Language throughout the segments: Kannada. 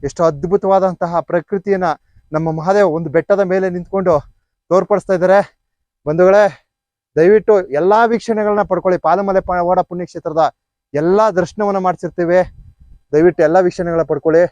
ಎಷ್ಟು ಅದ್ಭುತವಾದಂತಹ ಪ್ರಕೃತಿಯನ್ನ ನಮ್ಮ ಮಹಾದೇವ ಒಂದು ಬೆಟ್ಟದ ಮೇಲೆ ನಿಂತ್ಕೊಂಡು ತೋರ್ಪಡಿಸ್ತಾ ಇದ್ದಾರೆ. ಬಂಧುಗಳೇ, ದಯವಿಟ್ಟು ಎಲ್ಲಾ ವೀಕ್ಷಣೆಗಳನ್ನ ಪಡ್ಕೊಳ್ಳಿ. ಪಾಲಮಲೆ ಪವಾಡ ಪುಣ್ಯಕ್ಷೇತ್ರದ ಎಲ್ಲಾ ದರ್ಶನವನ್ನ ಮಾಡ್ಸಿರ್ತೀವಿ. ದಯವಿಟ್ಟು ಎಲ್ಲಾ ವೀಕ್ಷಣೆಗಳನ್ನ ಪಡ್ಕೊಳ್ಳಿ.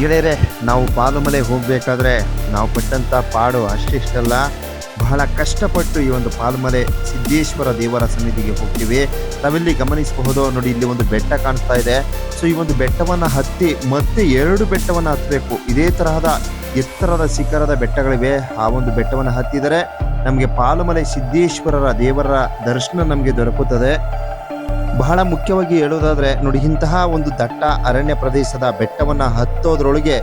ಗೆಳೆಯರೆ, ನಾವು ಪಾಲಮಲೆ ಹೋಗಬೇಕಾದ್ರೆ ನಾವು ಪಟ್ಟಂಥ ಪಾಡು ಅಷ್ಟಿಷ್ಟಲ್ಲ, ಬಹಳ ಕಷ್ಟಪಟ್ಟು ಈ ಒಂದು ಪಾಲಮಲೆ ಸಿದ್ದೇಶ್ವರ ದೇವರ ಸನ್ನಿಧಿಗೆ ಹೋಗ್ತೀವಿ. ನಾವಿಲ್ಲಿ ಗಮನಿಸಬಹುದು ನೋಡಿ, ಇಲ್ಲಿ ಒಂದು ಬೆಟ್ಟ ಕಾಣಿಸ್ತಾ ಇದೆ. ಸೊ ಈ ಒಂದು ಬೆಟ್ಟವನ್ನು ಹತ್ತಿ ಮತ್ತೆ 2 ಬೆಟ್ಟವನ್ನು ಹತ್ತಬೇಕು. ಇದೇ ತರಹದ ಎತ್ತರದ ಶಿಖರದ ಬೆಟ್ಟಗಳಿವೆ. ಆ ಒಂದು ಬೆಟ್ಟವನ್ನು ಹತ್ತಿದರೆ ನಮಗೆ ಪಾಲಮಲೆ ಸಿದ್ದೇಶ್ವರರ ದೇವರ ದರ್ಶನ ನಮಗೆ ದೊರಕುತ್ತದೆ. ಬಹಳ ಮುಖ್ಯವಾಗಿ ಹೇಳೋದಾದ್ರೆ ನೋಡಿ, ಇಂತಹ ಒಂದು ದಟ್ಟ ಅರಣ್ಯ ಪ್ರದೇಶದ ಬೆಟ್ಟವನ್ನ ಹತ್ತೋದ್ರೊಳಗೆ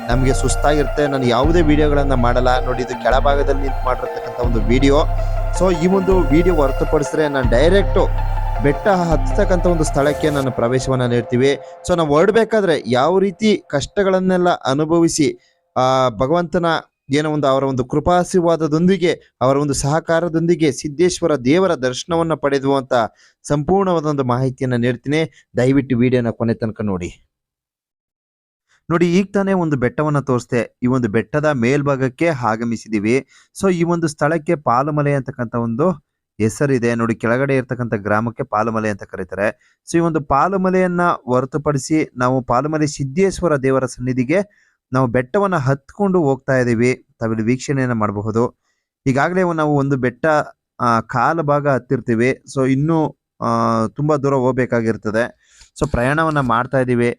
ನಮಗೆ ಸುಸ್ತಾಗಿರುತ್ತೆ. ನಾನು ಯಾವುದೇ ವಿಡಿಯೋಗಳನ್ನ ಮಾಡಲ್ಲ ನೋಡಿ, ಇದು ಕೆಳಭಾಗದಲ್ಲಿ ನಿಂತು ಮಾಡಿರ್ತಕ್ಕಂಥ ಒಂದು ವಿಡಿಯೋ. ಸೊ ಈ ಒಂದು ವಿಡಿಯೋ ಹೊರತುಪಡಿಸಿದ್ರೆ ನಾನು ಡೈರೆಕ್ಟು ಬೆಟ್ಟ ಹತ್ತತಕ್ಕಂಥ ಒಂದು ಸ್ಥಳಕ್ಕೆ ನಾನು ಪ್ರವೇಶವನ್ನ ನೀಡ್ತೀವಿ. ಸೊ ನಾವು ಹೊರಡಬೇಕಾದ್ರೆ ಯಾವ ರೀತಿ ಕಷ್ಟಗಳನ್ನೆಲ್ಲ ಅನುಭವಿಸಿ ಭಗವಂತನ ಏನೋ ಒಂದು ಅವರ ಒಂದು ಕೃಪಾಶೀರ್ವಾದದೊಂದಿಗೆ ಅವರ ಒಂದು ಸಹಕಾರದೊಂದಿಗೆ ಸಿದ್ದೇಶ್ವರ ದೇವರ ದರ್ಶನವನ್ನ ಪಡೆದು ಅಂತ ಸಂಪೂರ್ಣವಾದ ಒಂದು ಮಾಹಿತಿಯನ್ನ ನೀಡ್ತೀನಿ. ದಯವಿಟ್ಟು ವಿಡಿಯೋನ ಕೊನೆ ತನಕ ನೋಡಿ. ಈಗ ತಾನೇ ಒಂದು ಬೆಟ್ಟವನ್ನ ತೋರಿಸ್ತೆ. ಈ ಒಂದು ಬೆಟ್ಟದ ಮೇಲ್ಭಾಗಕ್ಕೆ ಆಗಮಿಸಿದೀವಿ. ಸೊ ಈ ಒಂದು ಸ್ಥಳಕ್ಕೆ ಪಾಲಮಲೆ ಅಂತಕ್ಕಂಥ ಒಂದು ಹೆಸರಿದೆ ನೋಡಿ. ಕೆಳಗಡೆ ಇರ್ತಕ್ಕಂಥ ಗ್ರಾಮಕ್ಕೆ ಪಾಲಮಲೆ ಅಂತ ಕರೀತಾರೆ. ಸೊ ಈ ಒಂದು ಪಾಲಮಲೆಯನ್ನ ಹೊರತುಪಡಿಸಿ ನಾವು ಪಾಲಮಲೆ ಸಿದ್ದೇಶ್ವರ ದೇವರ ಸನ್ನಿಧಿಗೆ ನಾವು ಬೆಟ್ಟವನ್ನ ಹತ್ಕೊಂಡು ಹೋಗ್ತಾ ಇದ್ದೀವಿ. ತಾವಿಲ್ಲಿ ವೀಕ್ಷಣೆಯನ್ನ ಮಾಡಬಹುದು. ಈಗಾಗಲೇ ನಾವು ಒಂದು ಬೆಟ್ಟ ಕಾಲ ಭಾಗ ಹತ್ತಿರ್ತೀವಿ. ಸೊ ಇನ್ನೂ ತುಂಬಾ ದೂರ ಹೋಗ್ಬೇಕಾಗಿರ್ತದೆ. ಸೊ ಪ್ರಯಾಣವನ್ನ ಮಾಡ್ತಾ ಇದ್ದೀವಿ.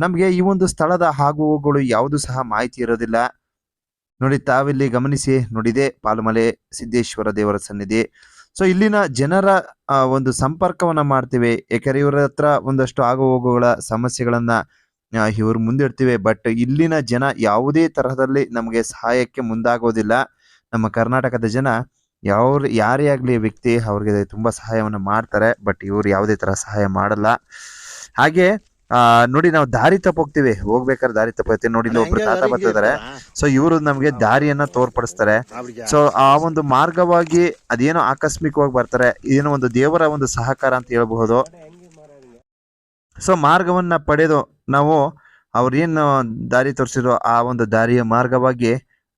ನಮಗೆ ಈ ಒಂದು ಸ್ಥಳದ ಆಗು ಹೋಗುಗಳು ಯಾವುದು ಸಹ ಮಾಹಿತಿ ಇರೋದಿಲ್ಲ ನೋಡಿ. ತಾವಿಲ್ಲಿ ಗಮನಿಸಿ ನೋಡಿದೆ ಪಾಲಮಲೆ ಸಿದ್ದೇಶ್ವರ ದೇವರ ಸನ್ನಿಧಿ. ಸೊ ಇಲ್ಲಿನ ಜನರ ಒಂದು ಸಂಪರ್ಕವನ್ನ ಮಾಡ್ತೀವಿ. ಯಾಕಂದ್ರೆ ಇವರ ಹತ್ರ ಒಂದಷ್ಟು ಆಗು ಹೋಗುಗಳ ಸಮಸ್ಯೆಗಳನ್ನ ಇವರು ಮುಂದಿಡ್ತೀವಿ. ಬಟ್ ಇಲ್ಲಿನ ಜನ ಯಾವುದೇ ತರಹದಲ್ಲಿ ನಮಗೆ ಸಹಾಯಕ್ಕೆ ಮುಂದಾಗೋದಿಲ್ಲ. ನಮ್ಮ ಕರ್ನಾಟಕದ ಜನ ಯಾರೇ ಆಗ್ಲಿ ವ್ಯಕ್ತಿ ಅವ್ರಿಗೆ ತುಂಬಾ ಸಹಾಯವನ್ನ ಮಾಡ್ತಾರೆ. ಬಟ್ ಇವ್ರು ಯಾವುದೇ ತರ ಸಹಾಯ ಮಾಡಲ್ಲ. ಹಾಗೆ ನೋಡಿ, ನಾವು ದಾರಿ ತಪ್ಪೋಗ್ತೀವಿ. ಹೋಗ್ಬೇಕಾದ್ರೆ ದಾರಿ ತಪ್ಪೋಗ್ತೀವಿ ನೋಡಿ. ಇಲ್ಲಿ ಒಬ್ರು ತಾತ ಬರ್ತಿದ್ದಾರೆ. ಸೊ ಇವರು ನಮ್ಗೆ ದಾರಿಯನ್ನ ತೋರ್ಪಡಿಸ್ತಾರೆ. ಸೊ ಆ ಒಂದು ಮಾರ್ಗವಾಗಿ ಅದೇನೋ ಆಕಸ್ಮಿಕವಾಗಿ ಬರ್ತಾರೆ. ಏನೋ ಒಂದು ದೇವರ ಒಂದು ಸಹಕಾರ ಅಂತ ಹೇಳ್ಬಹುದು. ಸೊ ಮಾರ್ಗವನ್ನ ಪಡೆದು ನಾವು ಅವ್ರೇನು ದಾರಿ ತೋರಿಸಿರೋ ಆ ಒಂದು ದಾರಿಯ ಮಾರ್ಗವಾಗಿ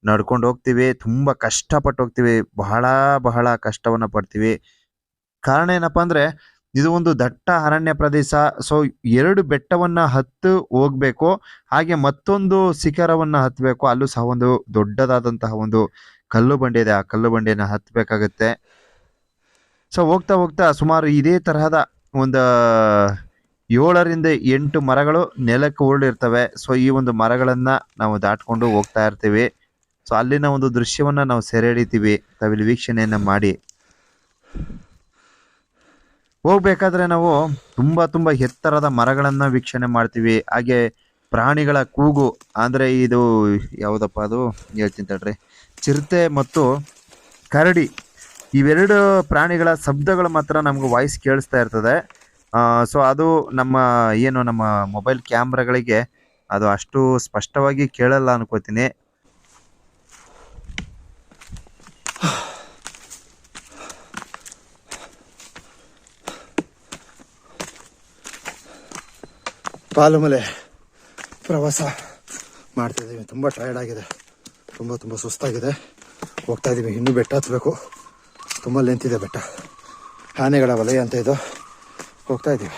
ನಡ್ಕೊಂಡು ಹೋಗ್ತೀವಿ. ತುಂಬಾ ಕಷ್ಟಪಟ್ಟು ಹೋಗ್ತೀವಿ. ಬಹಳ ಕಷ್ಟವನ್ನ ಪಡ್ತೀವಿ. ಕಾರಣ ಏನಪ್ಪಾ ಅಂದ್ರೆ ಇದು ಒಂದು ದಟ್ಟ ಅರಣ್ಯ ಪ್ರದೇಶ. ಸೊ 2 ಬೆಟ್ಟವನ್ನ ಹೋಗ್ಬೇಕು. ಹಾಗೆ ಮತ್ತೊಂದು ಶಿಖರವನ್ನ ಹತ್ಬೇಕು. ಅಲ್ಲೂ ಸಹ ಒಂದು ದೊಡ್ಡದಾದಂತಹ ಒಂದು ಕಲ್ಲು ಬಂಡೆ ಇದೆ. ಆ ಕಲ್ಲು ಬಂಡೆಯನ್ನ ಹತ್ಬೇಕಾಗತ್ತೆ. ಸೊ ಹೋಗ್ತಾ ಸುಮಾರು ಇದೇ ತರಹದ ಒಂದು 7ರಿಂದ 8 ಮರಗಳು ನೆಲಕ್ಕೆ ಉರುಳಿರ್ತವೆ. ಸೊ ಈ ಒಂದು ಮರಗಳನ್ನ ನಾವು ದಾಟ್ಕೊಂಡು ಹೋಗ್ತಾ ಇರ್ತೀವಿ. ಸೊ ಅಲ್ಲಿನ ಒಂದು ದೃಶ್ಯವನ್ನ ನಾವು ಸೆರೆ ಹಿಡಿತೀವಿ. ತಾವಿಲ್ಲಿ ವೀಕ್ಷಣೆಯನ್ನ ಮಾಡಿ. ಹೋಗ್ಬೇಕಾದ್ರೆ ನಾವು ತುಂಬ ಎತ್ತರದ ಮರಗಳನ್ನ ವೀಕ್ಷಣೆ ಮಾಡ್ತೀವಿ. ಹಾಗೆ ಪ್ರಾಣಿಗಳ ಕೂಗು ಅಂದ್ರೆ ಇದು ಯಾವುದಪ್ಪ ಅದು ಹೇಳ್ತೀನಿ ತಡ್ರಿ. ಚಿರತೆ ಮತ್ತು ಕರಡಿ ಇವೆರಡು ಪ್ರಾಣಿಗಳ ಶಬ್ದಗಳು ಮಾತ್ರ ನಮ್ಗೆ ವಾಯ್ಸ್ ಕೇಳಿಸ್ತಾ ಇರ್ತದೆ. ಸೊ ಅದು ನಮ್ಮ ಮೊಬೈಲ್ ಕ್ಯಾಮ್ರಾಗಳಿಗೆ ಅದು ಅಷ್ಟು ಸ್ಪಷ್ಟವಾಗಿ ಕೇಳಲ್ಲ ಅನ್ಕೋತೀನಿ. ಪಾಲುಮಲೆ ಪ್ರವಾಸ ಮಾಡ್ತಾಯಿದ್ದೀವಿ. ತುಂಬ ಟಯರ್ಡ್ ಆಗಿದೆ, ತುಂಬ ಸುಸ್ತಾಗಿದೆ. ಹೋಗ್ತಾ ಇದ್ದೀವಿ. ಇನ್ನೂ ಬೆಟ್ಟ ಹತ್ತಬೇಕು. ತುಂಬ ಲೆಂತ್ ಇದೆ ಬೆಟ್ಟ. ಆನೆಗಳ ವಲಯ ಅಂತ ಇದು. ಹೋಗ್ತಾ ಇದ್ದೀವಿ.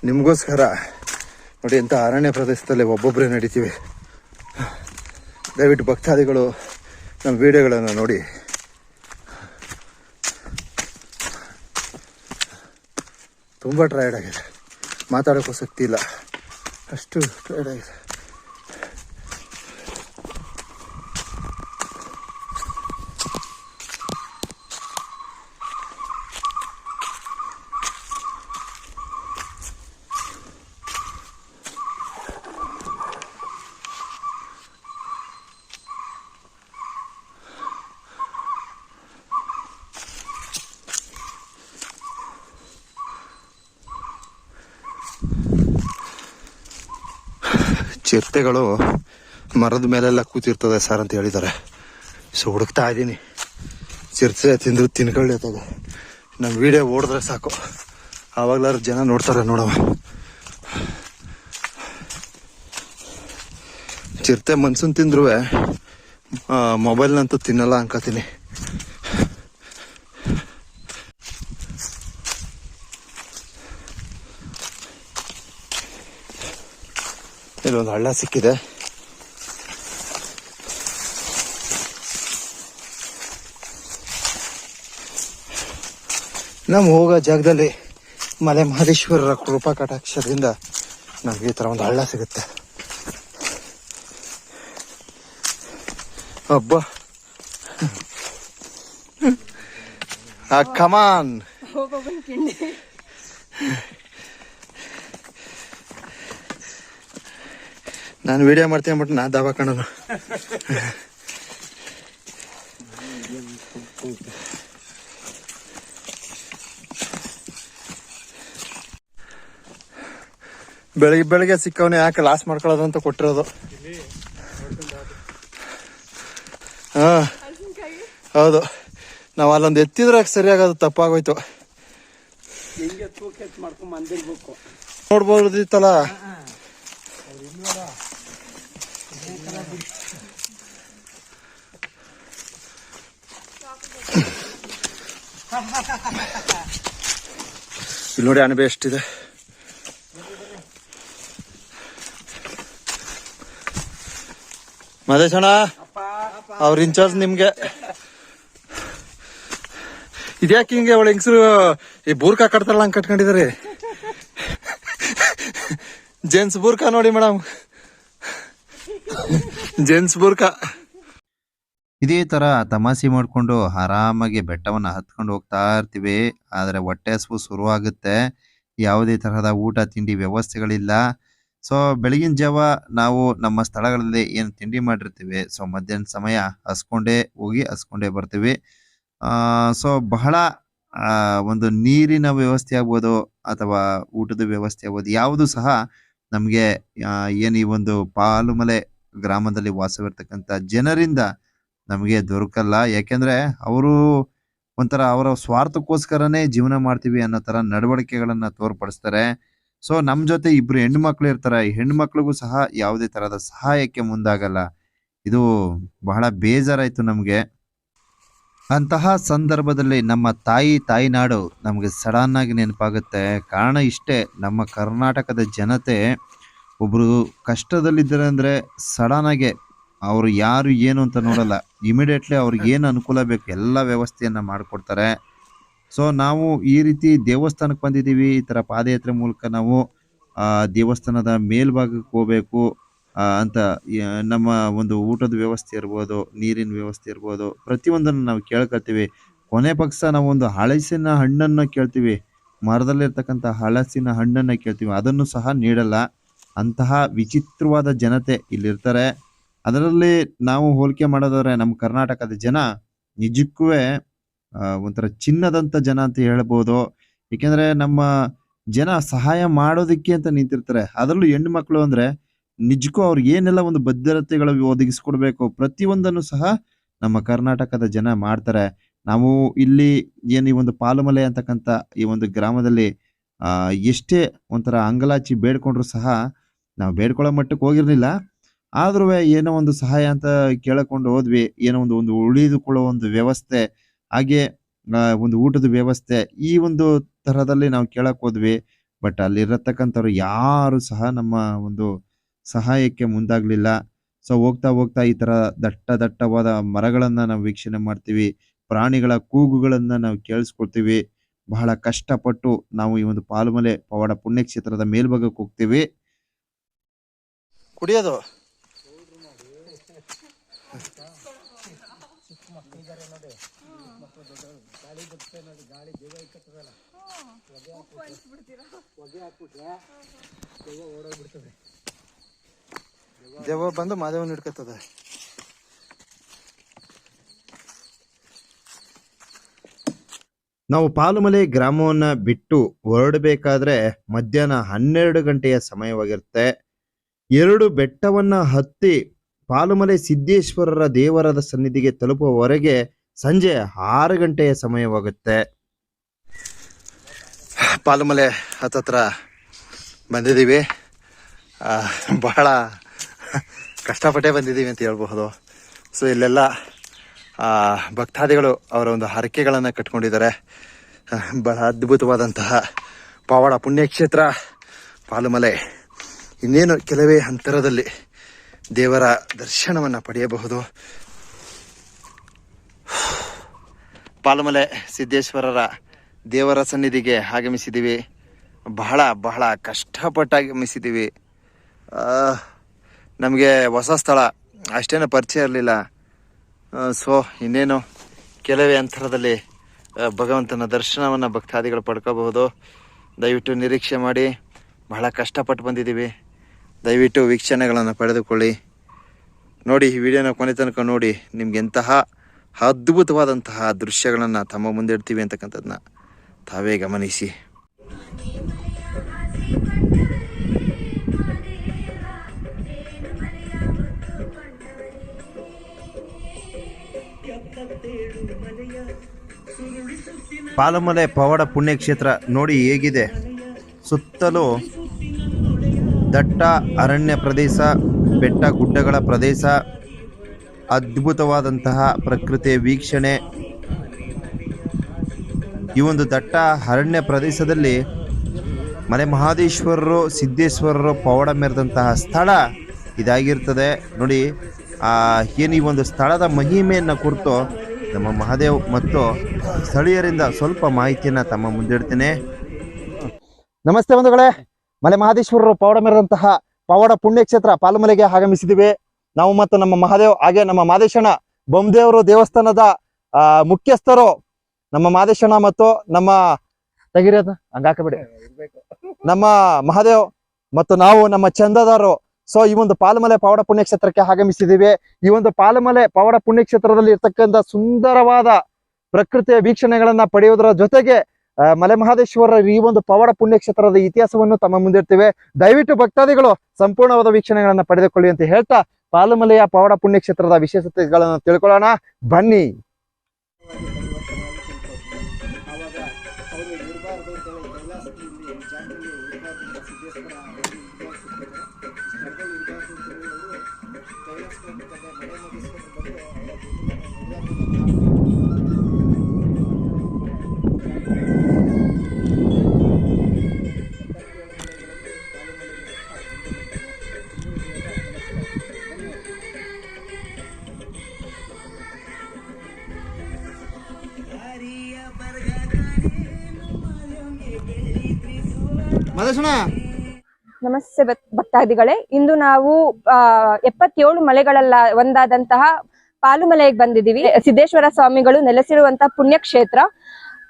ನಿಮಗೋಸ್ಕರ ನೋಡಿ, ಎಂಥ ಅರಣ್ಯ ಪ್ರದೇಶದಲ್ಲಿ ಒಬ್ಬೊಬ್ಬರೇ ನಡೀತೀವಿ. ದಯವಿಟ್ಟು ಭಕ್ತಾದಿಗಳು ನಮ್ಮ ವಿಡಿಯೋಗಳನ್ನು ನೋಡಿ. ತುಂಬ ಟಯರ್ಡ್ ಆಗಿದೆ, ಮಾತಾಡೋಕ್ಕೂ ಶಕ್ತಿ ಇಲ್ಲ, ಅಷ್ಟು ಟಯರ್ಡ್ ಆಗಿದೆ. ಚಿರತೆಗಳು ಮರದ ಮೇಲೆಲ್ಲ ಕೂತಿರ್ತದೆ ಸರ್ ಅಂತ ಹೇಳಿದ್ದಾರೆ. ಸೊ ಹುಡುಕ್ತಾ ಇದ್ದೀನಿ. ಚಿರತೆ ತಿಂದ್ರು ತಿನ್ಕೊಳ್ಳಿ ಅಥವಾ ನಮ್ಮ ವಿಡಿಯೋ ಓಡಿದ್ರೆ ಸಾಕು, ಆವಾಗ್ಲಾರು ಜನ ನೋಡ್ತಾರೆ. ನೋಡವ, ಚಿರತೆ ಮನ್ಸನ್ ತಿಂದ್ರು ಮೊಬೈಲ್ನಂತೂ ತಿನ್ನಲ್ಲ ಅನ್ಕೋತೀನಿ. ಇಲ್ಲೊಂದು ಹಳ್ಳ ಸಿಕ್ಕಿದೆ. ನಾವು ಹೋಗೋ ಜಾಗದಲ್ಲಿ ಮಲೆ ಮಹದೇಶ್ವರರ ಕೃಪಾ ಕಟಾಕ್ಷದಿಂದ ನಮ್ಗೆ ಈ ತರ ಒಂದು ಹಳ್ಳ ಸಿಗುತ್ತೆ. ಅಬ್ಬಾ, ಕಮಾನ್. ನಾನು ವಿಡಿಯೋ ಮಾಡ್ತೀನಿ ಅಂದ್ಬಿಟ್ಟು ನಾ ದಾಬಾ ಕಾಣೋದು. ಬೆಳಗ್ಗೆ ಸಿಕ್ಕವನೇ ಯಾಕೆ ಲಾಸ್ ಮಾಡ್ಕೊಳ್ಳೋದು ಅಂತ ಕೊಟ್ಟಿರೋದು. ಹಾ ಹೌದು, ನಾವು ಅಲ್ಲೊಂದು ಎತ್ತಿದ್ರೆ ಸರಿಯಾಗೋದು, ತಪ್ಪಾಗೋಯ್ತು. ನೋಡ್ಬೋದಿತ್ತಲ್ಲ. ಇಲ್ಲಿ ನೋಡಿ ಅಣಬೆ ಎಷ್ಟಿದೆ. ಮದೇಶಣ್ಣ ಅವ್ರ ಇನ್ಚಾರ್ಜ್ ನಿಮ್ಗೆ. ಇದ್ಯಾಕೆ ಹಿಂಗೆ ಅವಳ ಹೆಂಗಸರು ಈ ಬೂರ್ಕಾ ಕಟ್ತಾರಲ್ಲ ಹಂಗೆ ಕಟ್ಕೊಂಡಿದ್ದಾರೆ. ಜೆಂಟ್ಸ್ ಬೂರ್ಕಾ ನೋಡಿ ಮೇಡಮ್, ಜೆಂಟ್ಸ್ ಬೂರ್ಕಾ. ಇದೇ ತರ ತಮಾಷೆ ಮಾಡ್ಕೊಂಡು ಆರಾಮಾಗಿ ಬೆಟ್ಟವನ್ನ ಹತ್ಕೊಂಡು ಹೋಗ್ತಾ ಇರ್ತೀವಿ. ಆದ್ರೆ ಹೊಟ್ಟೆ ಹಸಿವು ಶುರುವಾಗುತ್ತೆ. ಯಾವುದೇ ತರಹದ ಊಟ ತಿಂಡಿ ವ್ಯವಸ್ಥೆಗಳಿಲ್ಲ. ಸೊ ಬೆಳಗಿನ ಜಾವ ನಾವು ನಮ್ಮ ಸ್ಥಳಗಳಲ್ಲಿ ಏನು ತಿಂಡಿ ಮಾಡಿರ್ತೀವಿ, ಸೊ ಮಧ್ಯಾಹ್ನ ಸಮಯ ಹಸ್ಕೊಂಡೇ ಬರ್ತೀವಿ. ಸೊ ಬಹಳ ಒಂದು ನೀರಿನ ವ್ಯವಸ್ಥೆ ಆಗ್ಬೋದು ಅಥವಾ ಊಟದ ವ್ಯವಸ್ಥೆ ಆಗ್ಬೋದು, ಯಾವುದು ಸಹ ನಮಗೆ ಏನು ಈ ಒಂದು ಪಾಲುಮಲೆ ಗ್ರಾಮದಲ್ಲಿ ವಾಸವಿರ್ತಕ್ಕಂಥ ಜನರಿಂದ ನಮಗೆ ದೊರಕಲ್ಲ. ಯಾಕೆಂದ್ರೆ ಅವರು ಒಂಥರ ಅವರ ಸ್ವಾರ್ಥಕ್ಕೋಸ್ಕರನೇ ಜೀವನ ಮಾಡ್ತೀವಿ ಅನ್ನೋ ತರ ನಡವಳಿಕೆಗಳನ್ನ ತೋರ್ಪಡಿಸ್ತಾರೆ. ಸೊ ನಮ್ ಜೊತೆ ಇಬ್ರು ಹೆಣ್ಮಕ್ಳು ಇರ್ತಾರೆ. ಈ ಹೆಣ್ಮಕ್ಳಿಗೂ ಸಹ ಯಾವುದೇ ತರಹದ ಸಹಾಯಕ್ಕೆ ಮುಂದಾಗಲ್ಲ. ಇದು ಬಹಳ ಬೇಜಾರಾಯ್ತು ನಮ್ಗೆ. ಅಂತಹ ಸಂದರ್ಭದಲ್ಲಿ ನಮ್ಮ ತಾಯಿನಾಡು ನಮಗೆ ಸಡನ್ ಆಗಿ ನೆನಪಾಗುತ್ತೆ. ಕಾರಣ ಇಷ್ಟೇ, ನಮ್ಮ ಕರ್ನಾಟಕದ ಜನತೆ ಒಬ್ರು ಕಷ್ಟದಲ್ಲಿದ್ದಾರೆ ಅಂದ್ರೆ ಸಡನ್ ಆಗಿ ಅವರು ಯಾರು ಏನು ಅಂತ ನೋಡಲ್ಲ. ಇಮಿಡಿಯೇಟ್ಲಿ ಅವ್ರಿಗೆ ಏನು ಅನುಕೂಲ ಬೇಕು ಎಲ್ಲ ವ್ಯವಸ್ಥೆಯನ್ನು ಮಾಡಿಕೊಡ್ತಾರೆ. ಸೊ ನಾವು ಈ ರೀತಿ ದೇವಸ್ಥಾನಕ್ಕೆ ಬಂದಿದ್ದೀವಿ. ಈ ಥರ ಪಾದಯಾತ್ರೆ ಮೂಲಕ ನಾವು ದೇವಸ್ಥಾನದ ಮೇಲ್ಭಾಗಕ್ಕೆ ಹೋಗಬೇಕು ಅಂತ ನಮ್ಮ ಒಂದು ಊಟದ ವ್ಯವಸ್ಥೆ ಇರ್ಬೋದು, ನೀರಿನ ವ್ಯವಸ್ಥೆ ಇರ್ಬೋದು, ಪ್ರತಿಯೊಂದನ್ನು ನಾವು ಕೇಳ್ಕೊಳ್ತೀವಿ. ಕೊನೆ ಪಕ್ಷ ನಾವು ಒಂದು ಹಲಸಿನ ಹಣ್ಣನ್ನು ಕೇಳ್ತೀವಿ, ಮರದಲ್ಲಿರ್ತಕ್ಕಂಥ ಹಲಸಿನ ಹಣ್ಣನ್ನು ಕೇಳ್ತೀವಿ, ಅದನ್ನು ಸಹ ನೀಡಲ್ಲ. ಅಂತಹ ವಿಚಿತ್ರವಾದ ಜನತೆ ಇಲ್ಲಿರ್ತಾರೆ. ಅದರಲ್ಲಿ ನಾವು ಹೋಲಿಕೆ ಮಾಡೋದಾದ್ರೆ ನಮ್ಮ ಕರ್ನಾಟಕದ ಜನ ನಿಜಕ್ಕೂ ಒಂಥರ ಚಿನ್ನದಂಥ ಜನ ಅಂತ ಹೇಳ್ಬೋದು. ಏಕೆಂದರೆ ನಮ್ಮ ಜನ ಸಹಾಯ ಮಾಡೋದಕ್ಕೆ ಅಂತ ನಿಂತಿರ್ತಾರೆ. ಅದರಲ್ಲೂ ಹೆಣ್ಣು ಮಕ್ಕಳು ಅಂದರೆ ನಿಜಕ್ಕೂ ಅವ್ರಿಗೆ ಏನೆಲ್ಲ ಒಂದು ಭದ್ರತೆಗಳು ಒದಗಿಸ್ಕೊಡ್ಬೇಕು ಪ್ರತಿಯೊಂದನ್ನು ಸಹ ನಮ್ಮ ಕರ್ನಾಟಕದ ಜನ ಮಾಡ್ತಾರೆ. ನಾವು ಇಲ್ಲಿ ಏನು ಈ ಒಂದು ಪಾಲುಮಲೆ ಅಂತಕ್ಕಂಥ ಈ ಒಂದು ಗ್ರಾಮದಲ್ಲಿ ಎಷ್ಟೇ ಒಂಥರ ಅಂಗಲಾಚಿ ಬೇಡ್ಕೊಂಡ್ರು ಸಹ ನಾವು ಬೇಡ್ಕೊಳ್ಳೋ ಮಟ್ಟಕ್ಕೆ ಹೋಗಿರಲಿಲ್ಲ. ಆದ್ರೂ ಏನೋ ಒಂದು ಸಹಾಯ ಅಂತ ಕೇಳಿಕೊಂಡು ಹೋದ್ವಿ. ಏನೋ ಒಂದು ಉಳಿದುಕೊಳ್ಳೋ ಒಂದು ವ್ಯವಸ್ಥೆ, ಹಾಗೆ ಒಂದು ಊಟದ ವ್ಯವಸ್ಥೆ, ಈ ಒಂದು ತರದಲ್ಲಿ ನಾವು ಕೇಳಕ್ ಹೋದ್ವಿ. ಬಟ್ ಅಲ್ಲಿರತಕ್ಕಂಥವ್ರು ಯಾರು ಸಹ ನಮ್ಮ ಒಂದು ಸಹಾಯಕ್ಕೆ ಮುಂದಾಗ್ಲಿಲ್ಲ. ಸೊ ಹೋಗ್ತಾ ಹೋಗ್ತಾ ಈ ತರ ದಟ್ಟವಾದ ಮರಗಳನ್ನ ನಾವು ವೀಕ್ಷಣೆ ಮಾಡ್ತೀವಿ. ಪ್ರಾಣಿಗಳ ಕೂಗುಗಳನ್ನ ನಾವು ಕೇಳಿಸ್ಕೊಳ್ತೀವಿ. ಬಹಳ ಕಷ್ಟಪಟ್ಟು ನಾವು ಈ ಒಂದು ಪಾಲುಮಲೆ ಪವಾಡ ಪುಣ್ಯಕ್ಷೇತ್ರದ ಮೇಲ್ಭಾಗಕ್ಕೆ ಹೋಗ್ತೀವಿ. ಕುಡಿಯೋದು ದೆವ್ವ ಬಂದು ಮಾದೇವನ್ ಹಿಡ್ಕತ್ತದೆ. ನಾವು ಪಾಲುಮಲೆ ಗ್ರಾಮವನ್ನ ಬಿಟ್ಟು ಹೊರಡಬೇಕಾದ್ರೆ ಮಧ್ಯಾಹ್ನ 12 ಗಂಟೆಯ ಸಮಯವಾಗಿರುತ್ತೆ. 2 ಬೆಟ್ಟವನ್ನ ಹತ್ತಿ ಪಾಲುಮಲೆ ಸಿದ್ದೇಶ್ವರರ ದೇವರದ ಸನ್ನಿಧಿಗೆ ತಲುಪುವವರೆಗೆ ಸಂಜೆ 6 ಗಂಟೆಯ ಸಮಯವಾಗುತ್ತೆ. ಪಾಲುಮಲೆ ಹತ್ತತ್ರ ಬಂದಿದ್ದೀವಿ. ಬಹಳ ಕಷ್ಟಪಟ್ಟೇ ಬಂದಿದ್ದೀವಿ ಅಂತ ಹೇಳ್ಬಹುದು. ಸೊ ಇಲ್ಲೆಲ್ಲ ಭಕ್ತಾದಿಗಳು ಅವರ ಒಂದು ಹರಕೆಗಳನ್ನು ಕಟ್ಕೊಂಡಿದ್ದಾರೆ. ಬಹಳ ಅದ್ಭುತವಾದಂತಹ ಪವಾಡ ಪುಣ್ಯಕ್ಷೇತ್ರ ಪಾಲುಮಲೆ. ಇನ್ನೇನು ಕೆಲವೇ ಅಂತರದಲ್ಲಿ ದೇವರ ದರ್ಶನವನ್ನು ಪಡೆಯಬಹುದು. ಪಾಲುಮಲೆ ಸಿದ್ದೇಶ್ವರರ ದೇವರ ಸನ್ನಿಧಿಗೆ ಆಗಮಿಸಿದ್ದೀವಿ. ಬಹಳ ಬಹಳ ಕಷ್ಟಪಟ್ಟು ಆಗಮಿಸಿದ್ದೀವಿ. ನಮಗೆ ಹೊಸ ಸ್ಥಳ, ಅಷ್ಟೇನು ಪರಿಚಯ ಇರಲಿಲ್ಲ. ಸೊ ಇನ್ನೇನು ಕೆಲವೇ ಅಂತರದಲ್ಲಿ ಭಗವಂತನ ದರ್ಶನವನ್ನು ಭಕ್ತಾದಿಗಳು ಪಡ್ಕೋಬಹುದು. ದಯವಿಟ್ಟು ನಿರೀಕ್ಷೆ ಮಾಡಿ. ಬಹಳ ಕಷ್ಟಪಟ್ಟು ಬಂದಿದ್ದೀವಿ. ದಯವಿಟ್ಟು ವೀಕ್ಷಣೆಗಳನ್ನು ಪಡೆದುಕೊಳ್ಳಿ. ನೋಡಿ, ಈ ವಿಡಿಯೋನ ಕೊನೆ ತನಕ ನೋಡಿ. ನಿಮ್ಗೆ ಎಂತಹ ಅದ್ಭುತವಾದಂತಹ ದೃಶ್ಯಗಳನ್ನು ತಮ್ಮ ಮುಂದೆ ಇಡ್ತೀವಿ ಅಂತಕ್ಕಂಥದ್ದನ್ನ ತಾವೇ ಗಮನಿಸಿ. ಪಾಲುಮಲೆ ಪವಾಡ ಪುಣ್ಯಕ್ಷೇತ್ರ ನೋಡಿ ಹೇಗಿದೆ. ಸುತ್ತಲೂ ದಟ್ಟ ಅರಣ್ಯ ಪ್ರದೇಶ, ಬೆಟ್ಟ ಗುಡ್ಡಗಳ ಪ್ರದೇಶ, ಅದ್ಭುತವಾದಂತಹ ಪ್ರಕೃತಿಯ ವೀಕ್ಷಣೆ. ಈ ಒಂದು ದಟ್ಟ ಅರಣ್ಯ ಪ್ರದೇಶದಲ್ಲಿ ಮಲೆ ಮಹದೇಶ್ವರರು ಸಿದ್ದೇಶ್ವರರು ಪವಾಡ ಮೆರೆದಂತಹ ಸ್ಥಳ ಇದಾಗಿರ್ತದೆ. ನೋಡಿ, ಏನು ಈ ಒಂದು ಸ್ಥಳದ ಮಹಿಮೆಯನ್ನು ಕುರಿತು ನಮ್ಮ ಮಹಾದೇವ್ ಮತ್ತು ಸ್ಥಳೀಯರಿಂದ ಸ್ವಲ್ಪ ಮಾಹಿತಿಯನ್ನು ತಮ್ಮ ಮುಂದಿಡ್ತೇನೆ. ನಮಸ್ತೆ ಬಂಧುಗಳೇ, ಮಲೆ ಮಹದೇಶ್ವರರು ಪವಾಡ ಮೆರೆದಂತಹ ಪವಾಡ ಪುಣ್ಯಕ್ಷೇತ್ರ ಪಾಲುಮಲೆಗೆ ಆಗಮಿಸಿದ್ದೀವಿ. ನಾವು ಮತ್ತು ನಮ್ಮ ಮಹಾದೇವ್, ಹಾಗೆ ನಮ್ಮ ಮಾದೇಶಣ್ಣ ಬೊಮ್ಮದೇವರು ದೇವಸ್ಥಾನದ ಮುಖ್ಯಸ್ಥರು ನಮ್ಮ ಮಾದೇಶಣ್ಣ ಮತ್ತು ನಮ್ಮ ತೆಗಿರೋದು ಹಂಗಾಕಬೇಡಿ, ನಮ್ಮ ಮಹಾದೇವ್ ಮತ್ತು ನಾವು ನಮ್ಮ ಚಂದದಾರರು. ಸೊ ಈ ಒಂದು ಪಾಲುಮಲೆ ಪವಾಡ ಪುಣ್ಯಕ್ಷೇತ್ರಕ್ಕೆ ಆಗಮಿಸಿದ್ದೀವಿ. ಈ ಒಂದು ಪಾಲುಮಲೆ ಪವಾಡ ಪುಣ್ಯಕ್ಷೇತ್ರದಲ್ಲಿ ಇರ್ತಕ್ಕಂಥ ಸುಂದರವಾದ ಪ್ರಕೃತಿಯ ವೀಕ್ಷಣೆಗಳನ್ನ ಪಡೆಯುವುದರ ಜೊತೆಗೆ ಮಲೆ ಮಹದೇಶ್ವರರ ಈ ಒಂದು ಪವಾಡ ಪುಣ್ಯಕ್ಷೇತ್ರದ ಇತಿಹಾಸವನ್ನು ತಮ್ಮ ಮುಂದಿಡ್ತೇವೆ. ದಯವಿಟ್ಟು ಭಕ್ತಾದಿಗಳು ಸಂಪೂರ್ಣವಾದ ವೀಕ್ಷಣೆಗಳನ್ನ ಪಡೆದುಕೊಳ್ಳಿ ಅಂತ ಹೇಳ್ತಾ ಪಾಲುಮಲೆಯ ಪವಾಡ ಪುಣ್ಯಕ್ಷೇತ್ರದ ವಿಶೇಷತೆಗಳನ್ನು ತಿಳ್ಕೊಳ್ಳೋಣ ಬನ್ನಿ. ಮದೇಶಣ್ಣ ನಮಸ್ತೆ ಭಕ್ತಾದಿಗಳೇ, ಇಂದು ನಾವು 77 ಮಲೆಗಳಲ್ಲ ಒಂದಾದಂತಹ ಪಾಲುಮಲೆಗೆ ಬಂದಿದ್ದೀವಿ. ಸಿದ್ದೇಶ್ವರ ಸ್ವಾಮಿಗಳು ನೆಲೆಸಿರುವಂತಹ ಪುಣ್ಯಕ್ಷೇತ್ರ.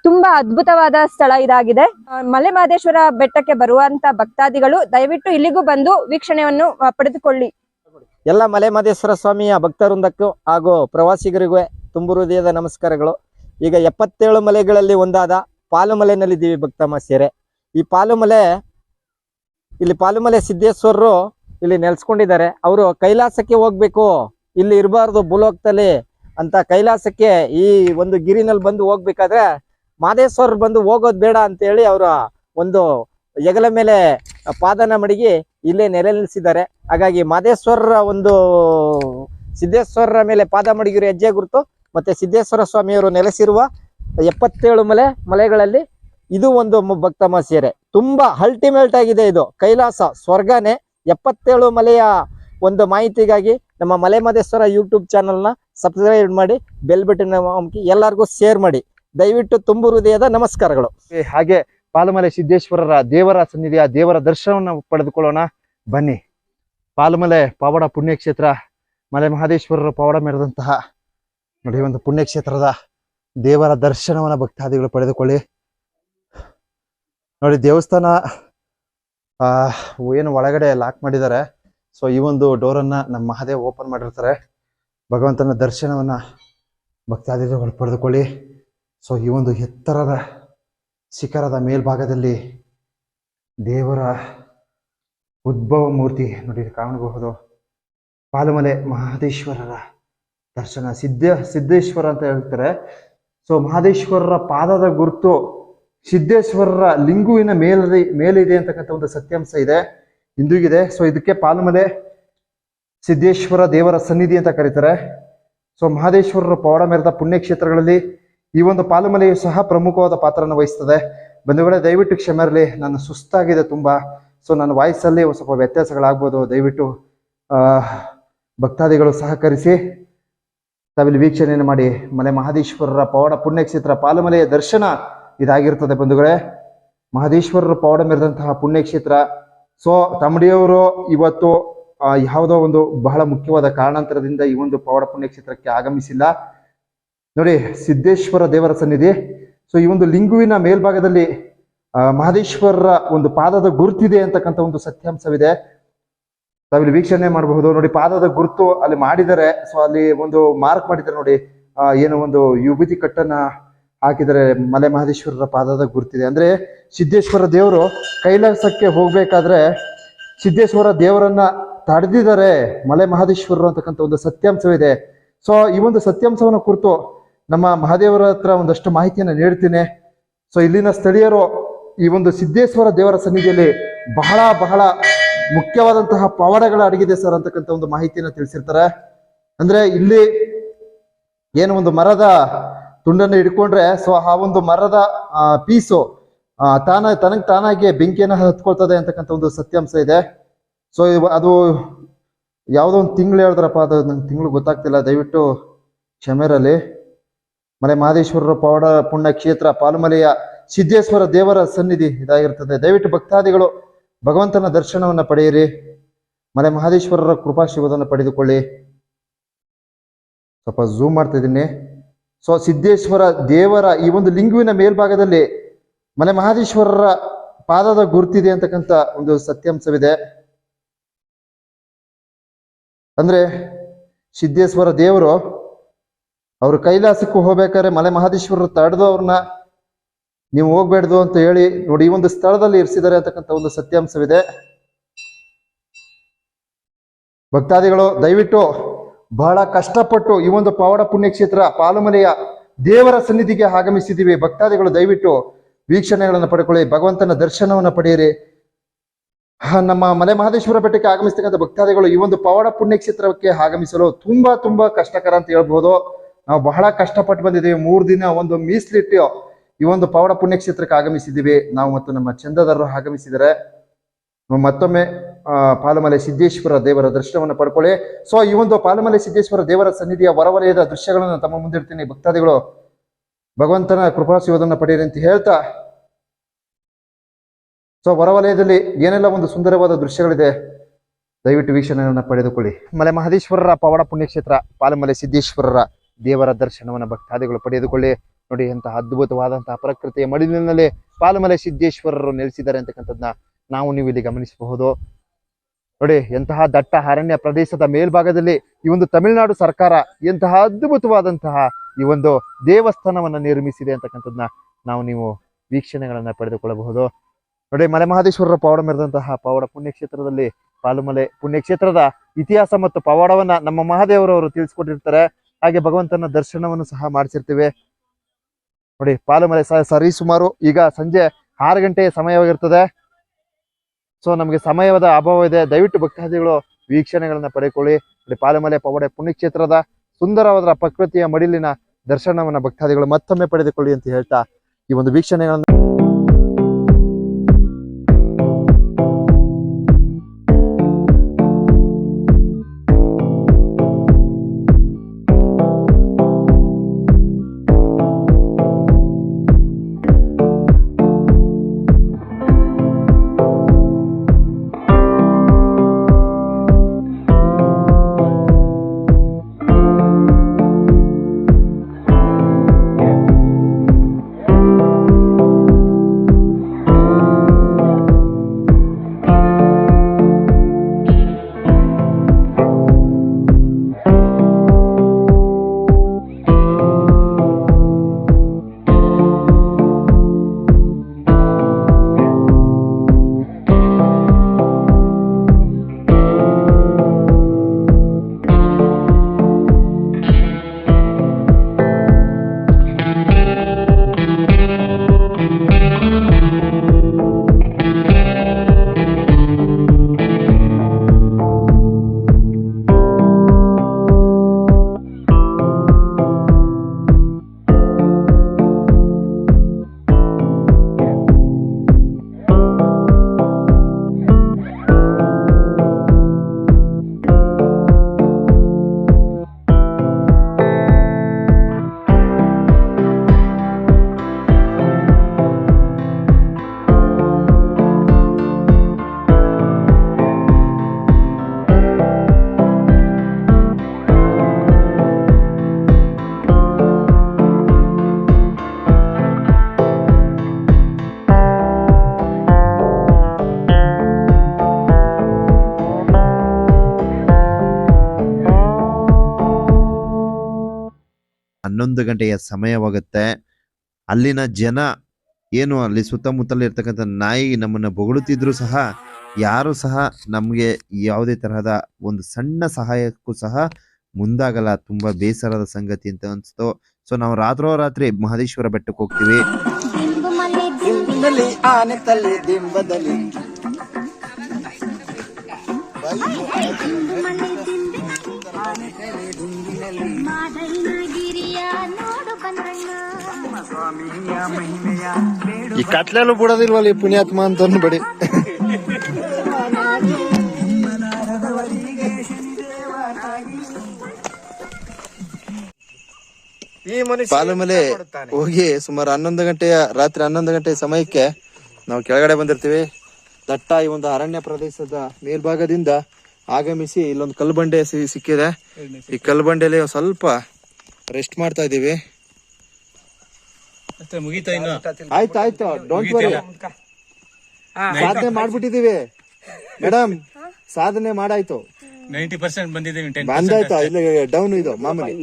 ತುಂಬಾ ಅದ್ಭುತವಾದ ಸ್ಥಳ ಇದಾಗಿದೆ. ಮಲೆ ಮಹದೇಶ್ವರ ಬೆಟ್ಟಕ್ಕೆ ಬರುವಂತ ಭಕ್ತಾದಿಗಳು ದಯವಿಟ್ಟು ಇಲ್ಲಿಗೂ ಬಂದು ವೀಕ್ಷಣೆಯನ್ನು ಪಡೆದುಕೊಳ್ಳಿ. ಎಲ್ಲ ಮಲೆ ಮಹದೇಶ್ವರ ಸ್ವಾಮಿಯ ಭಕ್ತವೃಂದಕ್ಕೂ ಹಾಗೂ ಪ್ರವಾಸಿಗರಿಗೂ ತುಂಬು ಹೃದಯದ ನಮಸ್ಕಾರಗಳು. ಈಗ 77 ಮಲೆಗಳಲ್ಲಿ ಒಂದಾದ ಪಾಲುಮಲೆನಲ್ಲಿದ್ದೀವಿ ಭಕ್ತಮಾಸ್ಯರೇ. ಈ ಪಾಲುಮಲೆ ಸಿದ್ದೇಶ್ವರರು ಇಲ್ಲಿ ನೆಲೆಸ್ಕೊಂಡಿದ್ದಾರೆ. ಅವರು ಕೈಲಾಸಕ್ಕೆ ಹೋಗ್ಬೇಕು, ಇಲ್ಲಿ ಇರಬಾರ್ದು ಭೂಲೋಕದಲ್ಲಿ ಅಂತ ಕೈಲಾಸಕ್ಕೆ ಈ ಒಂದು ಗಿರಿನಲ್ಲಿ ಬಂದು ಹೋಗ್ಬೇಕಾದ್ರೆ ಮಹದೇಶ್ವರರು ಬಂದು ಹೋಗೋದು ಬೇಡ ಅಂತ ಹೇಳಿ ಅವರ ಒಂದು ಹೆಗಲ ಮೇಲೆ ಪಾದನ ಮಡಗಿ ಇಲ್ಲೇ ನೆಲೆ ನಿಲ್ಲಿಸಿದ್ದಾರೆ. ಹಾಗಾಗಿ ಮಹದೇಶ್ವರರ ಒಂದು ಸಿದ್ದೇಶ್ವರರ ಮೇಲೆ ಪಾದ ಮಡಗಿರೋ ಹೆಜ್ಜೆ ಗುರುತು ಮತ್ತೆ ಸಿದ್ದೇಶ್ವರ ಸ್ವಾಮಿಯವರು ನೆಲೆಸಿರುವ 77 ಮಲೆಗಳಲ್ಲಿ ಇದು ಒಂದು ಭಕ್ತಮಾಸ್ಯರೇ. ತುಂಬಾ ಅಲ್ಟಿಮೇಟ್ ಆಗಿದೆ. ಇದು ಕೈಲಾಸ ಸ್ವರ್ಗನೇ. 77 ಮಲೆಯ ಒಂದು ಮಾಹಿತಿಗಾಗಿ ನಮ್ಮ ಮಲೆ ಮಹದೇಶ್ವರ ಯೂಟ್ಯೂಬ್ ಚಾನಲ್ನ ಸಬ್ಸ್ಕ್ರೈಬ್ ಮಾಡಿ, ಬೆಲ್ ಬಟನ್ ಅಮುಕಿ ಎಲ್ಲರಿಗೂ ಶೇರ್ ಮಾಡಿ. ದಯವಿಟ್ಟು ತುಂಬು ಹೃದಯದ ನಮಸ್ಕಾರಗಳು. ಹಾಗೆ ಪಾಲುಮಲೆ ಸಿದ್ದೇಶ್ವರರ ದೇವರ ಸನ್ನಿಧಿಯ ದೇವರ ದರ್ಶನವನ್ನು ಪಡೆದುಕೊಳ್ಳೋಣ ಬನ್ನಿ. ಪಾಲುಮಲೆ ಪವಾಡ ಪುಣ್ಯಕ್ಷೇತ್ರ, ಮಲೆ ಮಹದೇಶ್ವರರ ಪವಾಡ ಮೆರೆದಂತಹ ನೋಡಿ ಒಂದು ಪುಣ್ಯಕ್ಷೇತ್ರದ ದೇವರ ದರ್ಶನವನ್ನು ಭಕ್ತಾದಿಗಳು ಪಡೆದುಕೊಳ್ಳಿ. ನೋಡಿ ದೇವಸ್ಥಾನ ಏನು ಒಳಗಡೆ ಲಾಕ್ ಮಾಡಿದ್ದಾರೆ. ಸೊ ಈ ಒಂದು ಡೋರನ್ನ ನಮ್ಮ ಮಹಾದೇವ್ ಓಪನ್ ಮಾಡಿರ್ತಾರೆ. ಭಗವಂತನ ದರ್ಶನವನ್ನ ಭಕ್ತಾದಿಗಳು ಪಡೆದುಕೊಳ್ಳಿ. ಸೊ ಈ ಒಂದು ಎತ್ತರದ ಶಿಖರದ ಮೇಲ್ಭಾಗದಲ್ಲಿ ದೇವರ ಉದ್ಭವ ಮೂರ್ತಿ ನೋಡಿ ಕಾಣಬಹುದು. ಪಾಲುಮಲೆ ಮಹದೇಶ್ವರರ ದರ್ಶನ. ಸಿದ್ದೇಶ್ವರ ಅಂತ ಹೇಳ್ತಾರೆ. ಸೊ ಮಹದೇಶ್ವರರ ಪಾದದ ಗುರುತು ಸಿದ್ದೇಶ್ವರರ ಲಿಂಗುವಿನ ಮೇಲಿದೆ ಅಂತಕ್ಕಂಥ ಒಂದು ಸತ್ಯಾಂಶ ಇದೆ, ಇಂದಿಗಿದೆ. ಸೊ ಇದಕ್ಕೆ ಪಾಲುಮಲೆ ಸಿದ್ದೇಶ್ವರ ದೇವರ ಸನ್ನಿಧಿ ಅಂತ ಕರೀತಾರೆ. ಸೊ ಮಹದೇಶ್ವರರ ಪವಾಡ ಮೆರೆದ ಪುಣ್ಯಕ್ಷೇತ್ರಗಳಲ್ಲಿ ಈ ಒಂದು ಪಾಲುಮಲೆಯು ಸಹ ಪ್ರಮುಖವಾದ ಪಾತ್ರನ ವಹಿಸ್ತದೆ. ಬಂಧುಗಳೇ, ದಯವಿಟ್ಟು ಕ್ಷಮೆ ಇರಲಿ, ನಾನು ಸುಸ್ತಾಗಿದೆ ತುಂಬಾ. ಸೊ ನನ್ನ ವಾಯ್ಸಲ್ಲಿ ಸ್ವಲ್ಪ ವ್ಯತ್ಯಾಸಗಳಾಗ್ಬೋದು. ದಯವಿಟ್ಟು ಭಕ್ತಾದಿಗಳು ಸಹಕರಿಸಿ ತಾವಿಲ್ಲಿ ವೀಕ್ಷಣೆಯನ್ನು ಮಾಡಿ. ಮಲೆ ಮಹದೇಶ್ವರರ ಪವಾಡ ಪುಣ್ಯಕ್ಷೇತ್ರ ಪಾಲುಮಲೆಯ ದರ್ಶನ ಇದಾಗಿರ್ತದೆ ಬಂಧುಗಳೇ. ಮಹದೇಶ್ವರರ ಪವಾಡ ಮೆರೆದಂತಹ ಪುಣ್ಯಕ್ಷೇತ್ರ. ಸೊ ತಮ್ಮಡಿಯವರು ಇವತ್ತು ಯಾವುದೋ ಒಂದು ಬಹಳ ಮುಖ್ಯವಾದ ಕಾರಣಾಂತರದಿಂದ ಈ ಒಂದು ಪವಾಡ ಪುಣ್ಯಕ್ಷೇತ್ರಕ್ಕೆ ಆಗಮಿಸಿಲ್ಲ. ನೋಡಿ ಸಿದ್ದೇಶ್ವರ ದೇವರ ಸನ್ನಿಧಿ. ಸೊ ಈ ಒಂದು ಲಿಂಗುವಿನ ಮೇಲ್ಭಾಗದಲ್ಲಿ ಮಹದೇಶ್ವರರ ಒಂದು ಪಾದದ ಗುರುತಿದೆ ಅಂತಕ್ಕಂಥ ಒಂದು ಸತ್ಯಾಂಶವಿದೆ. ತಾವಿಲ್ಲಿ ವೀಕ್ಷಣೆ ಮಾಡಬಹುದು. ನೋಡಿ ಪಾದದ ಗುರುತು ಅಲ್ಲಿ ಮಾಡಿದ್ದಾರೆ. ಸೊ ಅಲ್ಲಿ ಒಂದು ಮಾರ್ಕ್ ಮಾಡಿದ್ದಾರೆ ನೋಡಿ, ಏನೋ ಒಂದು ವಿಭೂತಿ ಕಟ್ಟನ್ನ ಹಾಕಿದರೆ ಮಲೆ ಮಹದೇಶ್ವರರ ಪಾದದ ಗುರುತಿದೆ. ಅಂದ್ರೆ ಸಿದ್ದೇಶ್ವರ ದೇವರು ಕೈಲಾಸಕ್ಕೆ ಹೋಗ್ಬೇಕಾದ್ರೆ ಸಿದ್ದೇಶ್ವರ ದೇವರನ್ನ ತಡೆದಿದ್ದಾರೆ ಮಲೆ ಮಹದೇಶ್ವರರು ಅಂತಕ್ಕಂಥ ಒಂದು ಸತ್ಯಾಂಶವಿದೆ. ಸೊ ಈ ಒಂದು ಸತ್ಯಾಂಶವನ್ನು ಕುರಿತು ನಮ್ಮ ಮಹಾದೇವರ ಹತ್ರ ಒಂದಷ್ಟು ಮಾಹಿತಿಯನ್ನು ನೀಡ್ತೀನಿ. ಸೊ ಇಲ್ಲಿನ ಸ್ಥಳೀಯರು ಈ ಒಂದು ಸಿದ್ದೇಶ್ವರ ದೇವರ ಸನ್ನಿಧಿಯಲ್ಲಿ ಬಹಳ ಬಹಳ ಮುಖ್ಯವಾದಂತಹ ಪವಾಡಗಳ ಅಡಗಿದೆ ಸರ್ ಅಂತಕ್ಕಂಥ ಒಂದು ಮಾಹಿತಿಯನ್ನು ತಿಳಿಸಿರ್ತಾರೆ. ಅಂದ್ರೆ ಇಲ್ಲಿ ಏನು ಒಂದು ಮರದ ತುಂಡನ್ನು ಹಿಡ್ಕೊಂಡ್ರೆ ಸೊ ಆ ಒಂದು ಮರದ ಪೀಸು ತನಗೆ ತಾನಾಗಿ ಬೆಂಕಿಯನ್ನು ಹತ್ಕೊಳ್ತದೆ ಅಂತಕ್ಕಂಥ ಒಂದು ಸತ್ಯಾಂಶ ಇದೆ. ಸೊ ಅದು ಯಾವುದೋ ಒಂದು ತಿಂಗಳು ಹೇಳಿದ್ರಪ್ಪ, ಅದು ನಂಗೆ ತಿಂಗಳು ಗೊತ್ತಾಗ್ತಿಲ್ಲ, ದಯವಿಟ್ಟು ಕ್ಷಮೆರಲ್ಲಿ. ಮಲೆ ಮಹದೇಶ್ವರರ ಪವಾಡ ಪುಣ್ಯ ಕ್ಷೇತ್ರ ಪಾಲುಮಲೆಯ ಸಿದ್ದೇಶ್ವರ ದೇವರ ಸನ್ನಿಧಿ ಇದಾಗಿರ್ತದೆ. ದಯವಿಟ್ಟು ಭಕ್ತಾದಿಗಳು ಭಗವಂತನ ದರ್ಶನವನ್ನು ಪಡೆಯಿರಿ, ಮಲೆ ಮಹದೇಶ್ವರರ ಕೃಪಾಶೀರ್ವಾದವನ್ನು ಪಡೆದುಕೊಳ್ಳಿ. ಸ್ವಲ್ಪ ಝೂಮ್ ಮಾಡ್ತಾ ಇದ್ದೀನಿ. ಸೊ ಸಿದ್ದೇಶ್ವರ ದೇವರ ಈ ಒಂದು ಲಿಂಗುವಿನ ಮೇಲ್ಭಾಗದಲ್ಲಿ ಮಲೆ ಮಹದೇಶ್ವರರ ಪಾದದ ಗುರುತಿದೆ ಅಂತಕ್ಕಂಥ ಒಂದು ಸತ್ಯಾಂಶವಿದೆ. ಅಂದ್ರೆ ಸಿದ್ದೇಶ್ವರ ದೇವರು ಅವರು ಕೈಲಾಸಕ್ಕೂ ಹೋಗ್ಬೇಕಾದ್ರೆ ಮಲೆ ಮಹದೇಶ್ವರರು ತಡೆದು ಅವ್ರನ್ನ ನೀವು ಹೋಗ್ಬೇಡ್ದು ಅಂತ ಹೇಳಿ ನೋಡಿ ಈ ಒಂದು ಸ್ಥಳದಲ್ಲಿ ಇರಿಸಿದ್ದಾರೆ ಅಂತಕ್ಕಂಥ ಒಂದು ಸತ್ಯಾಂಶವಿದೆ. ಭಕ್ತಾದಿಗಳು ದಯವಿಟ್ಟು ಬಹಳ ಕಷ್ಟಪಟ್ಟು ಈ ಒಂದು ಪವಾಡ ಪುಣ್ಯಕ್ಷೇತ್ರ ಪಾಲುಮಲೆಯ ದೇವರ ಸನ್ನಿಧಿಗೆ ಆಗಮಿಸಿದ್ದೀವಿ. ಭಕ್ತಾದಿಗಳು ದಯವಿಟ್ಟು ವೀಕ್ಷಣೆಗಳನ್ನು ಪಡ್ಕೊಳ್ಳಿ, ಭಗವಂತನ ದರ್ಶನವನ್ನು ಪಡೆಯಿರಿ. ನಮ್ಮ ಮಲೆ ಮಹದೇಶ್ವರ ಬೆಟ್ಟಕ್ಕೆ ಆಗಮಿಸ್ತಕ್ಕಂಥ ಭಕ್ತಾದಿಗಳು ಈ ಒಂದು ಪವಾಡ ಪುಣ್ಯಕ್ಷೇತ್ರಕ್ಕೆ ಆಗಮಿಸಲು ತುಂಬಾ ತುಂಬಾ ಕಷ್ಟಕರ ಅಂತ ಹೇಳ್ಬೋದು. ನಾವು ಬಹಳ ಕಷ್ಟಪಟ್ಟು ಬಂದಿದ್ದೀವಿ. 3 ದಿನ ಒಂದು ಮೀಸಲಿಟ್ಟು ಈ ಒಂದು ಪವಾಡ ಪುಣ್ಯಕ್ಷೇತ್ರಕ್ಕೆ ಆಗಮಿಸಿದ್ದೀವಿ. ನಾವು ಮತ್ತು ನಮ್ಮ ಚಂದದಾರರು ಆಗಮಿಸಿದರೆ ಮತ್ತೊಮ್ಮೆ ಪಾಲುಮಲೆ ಸಿದ್ದೇಶ್ವರ ದೇವರ ದರ್ಶನವನ್ನು ಪಡ್ಕೊಳ್ಳಿ. ಸೊ ಈ ಒಂದು ಪಾಲುಮಲೆ ಸಿದ್ದೇಶ್ವರ ದೇವರ ಸನ್ನಿಧಿಯ ಹೊರವಲಯದ ದೃಶ್ಯಗಳನ್ನು ತಮ್ಮ ಮುಂದಿಡ್ತೀನಿ. ಭಕ್ತಾದಿಗಳು ಭಗವಂತನ ಕೃಪಾಶೀರ್ವಾದನ ಪಡೆಯಿರಿ ಅಂತ ಹೇಳ್ತಾ, ಸೊ ಹೊರವಲಯದಲ್ಲಿ ಏನೆಲ್ಲ ಒಂದು ಸುಂದರವಾದ ದೃಶ್ಯಗಳಿದೆ, ದಯವಿಟ್ಟು ವೀಕ್ಷಣೆಯನ್ನು ಪಡೆದುಕೊಳ್ಳಿ. ಮಲೆ ಮಹದೇಶ್ವರರ ಪವಾಡ ಪುಣ್ಯಕ್ಷೇತ್ರ ಪಾಲಮಲೆ ಸಿದ್ದೇಶ್ವರರ ದೇವರ ದರ್ಶನವನ್ನು ಭಕ್ತಾದಿಗಳು ಪಡೆದುಕೊಳ್ಳಿ. ನೋಡಿ, ಎಂತಹ ಅದ್ಭುತವಾದಂತಹ ಪ್ರಕೃತಿಯ ಮಡಿಲಿನಲ್ಲಿ ಪಾಲಮಲೆ ಸಿದ್ದೇಶ್ವರರು ನೆಲೆಸಿದ್ದಾರೆ ಅಂತಕ್ಕಂಥದ್ದನ್ನ ನೀವು ಇಲ್ಲಿ ಗಮನಿಸಬಹುದು. ನೋಡಿ, ಎಂತಹ ದಟ್ಟ ಅರಣ್ಯ ಪ್ರದೇಶದ ಮೇಲ್ಭಾಗದಲ್ಲಿ ಈ ಒಂದು ತಮಿಳುನಾಡು ಸರ್ಕಾರ ಎಂತಹ ಅದ್ಭುತವಾದಂತಹ ಈ ಒಂದು ದೇವಸ್ಥಾನವನ್ನ ನಿರ್ಮಿಸಿದೆ ಅಂತಕ್ಕಂಥದ್ದನ್ನ ನೀವು ವೀಕ್ಷಣೆಗಳನ್ನ ಪಡೆದುಕೊಳ್ಳಬಹುದು. ನೋಡಿ, ಮಲೆ ಮಹದೇಶ್ವರರ ಪವಾಡ ಮೆರೆದಂತಹ ಪವಾಡ ಪುಣ್ಯಕ್ಷೇತ್ರದಲ್ಲಿ ಪಾಲುಮಲೆ ಪುಣ್ಯಕ್ಷೇತ್ರದ ಇತಿಹಾಸ ಮತ್ತು ಪವಾಡವನ್ನ ನಮ್ಮ ಮಹಾದೇವರವರು ತಿಳಿಸ್ಕೊಟ್ಟಿರ್ತಾರೆ. ಹಾಗೆ ಭಗವಂತನ ದರ್ಶನವನ್ನು ಸಹ ಮಾಡಿಸಿರ್ತೀವಿ. ನೋಡಿ, ಪಾಲುಮಲೆ ಸರಿ ಸುಮಾರು ಈಗ ಸಂಜೆ 6 ಗಂಟೆ ಸಮಯವಾಗಿರ್ತದೆ. ಸೊ ನಮಗೆ ಸಮಯದ ಅಭಾವ ಇದೆ. ದಯವಿಟ್ಟು ಭಕ್ತಾದಿಗಳು ವೀಕ್ಷಣೆಗಳನ್ನ ಪಡೆದುಕೊಳ್ಳಿ. ನೋಡಿ, ಪಾಲುಮಲೆ ಪವಾಡ ಪುಣ್ಯಕ್ಷೇತ್ರದ ಸುಂದರವಾದ ಪ್ರಕೃತಿಯ ಮಡಿಲಿನ ದರ್ಶನವನ್ನ ಭಕ್ತಾದಿಗಳು ಮತ್ತೊಮ್ಮೆ ಪಡೆದುಕೊಳ್ಳಿ ಅಂತ ಹೇಳ್ತಾ ಈ ಒಂದು ವೀಕ್ಷಣೆಗಳನ್ನ ಹನ್ನೊಂದು ಗಂಟೆಯ ಸಮಯವಾಗುತ್ತೆ. ಅಲ್ಲಿನ ಜನ ಏನು ಅಲ್ಲಿ ಸುತ್ತಮುತ್ತಲು ಇರ್ತಕ್ಕಂಥ ನಾಯಿ ನಮ್ಮನ್ನ ಬೊಗಳುತ್ತಿದ್ರು ಸಹ ಯಾರು ಸಹ ನಮಗೆ ಯಾವುದೇ ತರಹದ ಒಂದು ಸಣ್ಣ ಸಹಾಯಕ್ಕೂ ಸಹ ಮುಂದಾಗಲ್ಲ. ತುಂಬಾ ಬೇಸರದ ಸಂಗತಿ ಅಂತ ಅನ್ಸ್ತು. ಸೊ ನಾವು ರಾತ್ರೋರಾತ್ರಿ ಮಹದೇಶ್ವರ ಬೆಟ್ಟಕ್ಕೆ ಹೋಗ್ತೀವಿ. ಈ ಕಟ್ಲೆಲ್ಲೂ ಬಿಡೋದಿಲ್ವಲ್ಲ ಈ ಪುಣ್ಯಾತ್ಮ ಅಂತ ಬಡಿ. ಪಾಲುಮಲೆ ಹೋಗಿ ಸುಮಾರು ರಾತ್ರಿ 11 ಗಂಟೆಯ ಸಮಯಕ್ಕೆ ನಾವು ಕೆಳಗಡೆ ಬಂದಿರ್ತೀವಿ. ದಟ್ಟ ಈ ಒಂದು ಅರಣ್ಯ ಪ್ರದೇಶದ ಮೇಲ್ಭಾಗದಿಂದ ಆಗಮಿಸಿ ಇಲ್ಲೊಂದು ಕಲ್ಬಂಡೆ ಸಿಕ್ಕಿದೆ. ಈ ಕಲ್ಬಂಡೆಯಲ್ಲಿ ಸ್ವಲ್ಪ ರೆಸ್ಟ್ ಮಾಡ್ತಾ ಇದೀವಿ. ಆಯ್ತು, ಡೋಂಟ್ ವರಿ, ಸಾಧನೆ ಮಾಡ್ಬಿಟ್ಟಿದೀವಿ ಮೇಡಮ್, ಸಾಧನೆ ಮಾಡಾಯ್ತು. 90% ಬಂದಿದ್ದೀವಿ. ಬಂದಾಯ್ತು, ಇಲ್ಲ ಡೌನ್ ಇದು ಮಾಮೂಲಿ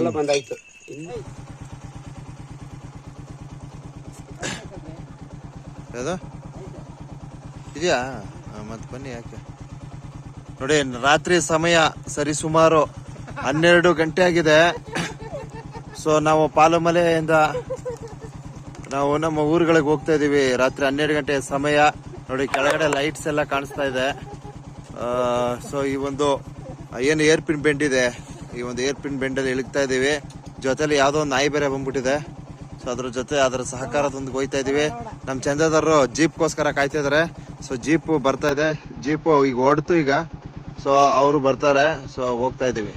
ಎಲ್ಲ ಬಂದಾಯ್ತು. ಇದೆಯಾ ಮತ್ ಬನ್ನಿ. ಯಾಕೆ ನೋಡಿ, ರಾತ್ರಿ ಸಮಯ ಸರಿ ಸುಮಾರು 12 ಗಂಟೆ ಆಗಿದೆ. ಸೊ ನಾವು ಪಾಲುಮಲೆಯಿಂದ ನಾವು ನಮ್ಮ ಊರುಗಳಿಗೆ ಹೋಗ್ತಾ ಇದೀವಿ. ರಾತ್ರಿ 12 ಗಂಟೆಯ ಸಮಯ. ನೋಡಿ, ಕೆಳಗಡೆ ಲೈಟ್ಸ್ ಎಲ್ಲ ಕಾಣಿಸ್ತಾ ಇದೆ. ಸೊ ಈ ಒಂದು ಏನು ಏರ್ ಪಿನ್ ಬೆಂಡ್ ಇದೆ, ಈ ಒಂದು ಏರ್ ಪಿನ್ ಬೆಂಡಲ್ಲಿ ಇಳಿಗ್ತಾ ಇದೀವಿ. ಜೊತೆಲಿ ಯಾವ್ದೋ ಒಂದು ನಾಯಿ ಬೇರೆ ಬಂದ್ಬಿಟ್ಟಿದೆ. ಸೊ ಅದ್ರ ಜೊತೆ ಅದರ ಸಹಕಾರದೊಂದಿಗೆ ಹೋಯ್ತಾ ಇದೀವಿ. ನಮ್ಮ ಚಂದದಾರರು ಜೀಪ್ಗೋಸ್ಕರ ಕಾಯ್ತಾ ಇದಾರೆ. ಸೊ ಜೀಪ್ ಬರ್ತಾ ಇದೆ. ಜೀಪ್ ಈಗ ಹೊಡ್ತು ಈಗ. ಸೊ ಅವರು ಬರ್ತಾರೆ. ಸೊ ಹೋಗ್ತಾ ಇದೀವಿ.